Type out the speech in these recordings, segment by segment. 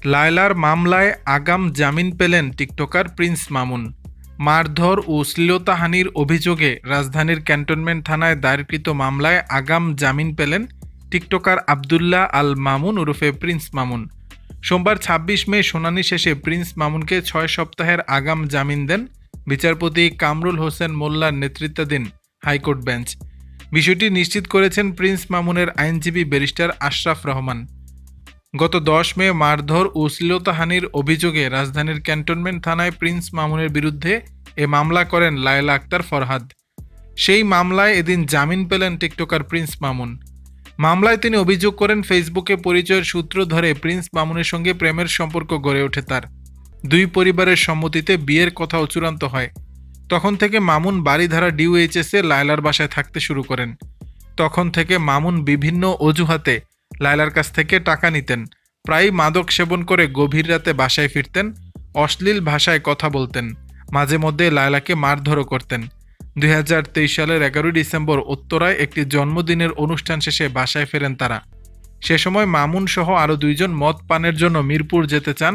লায়লার মামলায় আগাম জামিন পেলেন টিকটকার প্রিন্স মামুন। মারধর ও শ্লীলতাহানির অভিযোগে রাজধানীর ক্যান্টনমেন্ট থানায় দায়েরকৃত মামলায় আগাম জামিন পেলেন টিকটকার আবদুল্লাহ আল মামুন ওরফে প্রিন্স মামুন। সোমবার ২৬ মে শুনানি শেষে প্রিন্স মামুনকে ৬ সপ্তাহের আগাম জামিন দেন বিচারপতি কামরুল হোসেন মোল্লার নেতৃত্বাধীন হাইকোর্ট বেঞ্চ। বিষয়টি নিশ্চিত করেছেন প্রিন্স মামুনের আইনজীবী ব্যারিস্টার আশরাফ রহমান। গত ১০ মে মারধর ও শ্লীলতাহানির অভিযোগে রাজধানীর ক্যান্টনমেন্ট থানায় প্রিন্স মামুনের বিরুদ্ধে এ মামলা করেন লায়লা আক্তার ফরহাদ। সেই মামলায় এদিন জামিন পেলেন টিকটকার প্রিন্স মামুন। মামলায় তিনি অভিযোগ করেন, ফেসবুকে পরিচয়ের সূত্র ধরে প্রিন্স মামুনের সঙ্গে প্রেমের সম্পর্ক গড়ে ওঠে তার। দুই পরিবারের সম্মতিতে বিয়ের কথাও চূড়ান্ত হয়। তখন থেকে মামুন বারিধারা ডিওএইচএসে লায়লার বাসায় থাকতে শুরু করেন। তখন থেকে মামুন বিভিন্ন অজুহাতে লায়লার কাছ থেকে টাকা নিতেন। প্রায়ই মাদক সেবন করে গভীর রাতে বাসায় ফিরতেন, অশ্লীল ভাষায় কথা বলতেন, মাঝে মধ্যে লায়লাকে মারধরও করতেন। ২০২৩ সালের ১১ ডিসেম্বর উত্তরায় একটি জন্মদিনের অনুষ্ঠান শেষে বাসায় ফেরেন তারা। সে সময় মামুন সহ আরও ২ জন মদ পানের জন্য মিরপুর যেতে চান।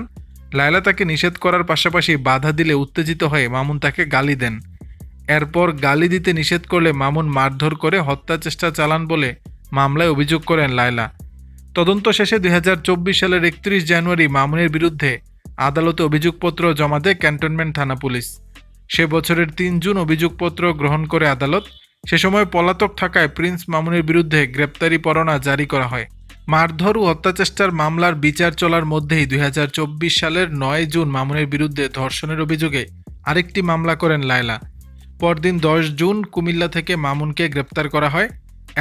লায়লা তাকে নিষেধ করার পাশাপাশি বাধা দিলে উত্তেজিত হয়ে মামুন তাকে গালি দেন। এরপর গালি দিতে নিষেধ করলে মামুন মারধর করে হত্যা চেষ্টা চালান বলে মামলায় অভিযোগ করেন লায়লা। তদন্ত শেষে ২০২৪ সালের ৩১ জানুয়ারি মামুনের বিরুদ্ধে আদালতে অভিযোগপত্র জমা দেয় ক্যান্টনমেন্ট থানা পুলিশ। সে বছরের ৩ জুন অভিযোগপত্র গ্রহণ করে আদালত। সে সময় পলাতক থাকায় প্রিন্স মামুনের বিরুদ্ধে গ্রেপ্তারি পরোয়ানা জারি করা হয়। মারধর ও হত্যাচেষ্টার মামলার বিচার চলার মধ্যেই ২০২৪ সালের ৯ জুন মামুনের বিরুদ্ধে ধর্ষণের অভিযোগে আরেকটি মামলা করেন লায়লা। পরদিন ১০ জুন কুমিল্লা থেকে মামুনকে গ্রেপ্তার করা হয়।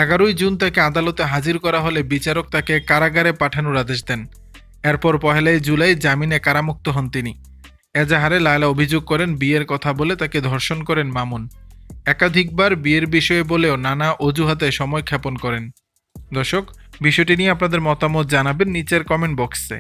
১১ জুন তাকে আদালতে হাজির করা হলে বিচারক তাকে কারাগারে পাঠানোর আদেশ দেন। এরপর ১ জুলাই জামিনে কারামুক্ত হন তিনি। এজাহারে লায়লা অভিযোগ করেন, বিয়ের কথা বলে তাকে ধর্ষণ করেন মামুন। একাধিকবার বিয়ের বিষয়ে বলেও নানা অজুহাতে সময় ক্ষেপণ করেন। দর্শক, বিষয়টি নিয়ে আপনাদের মতামত জানাবেন নিচের কমেন্ট বক্সে।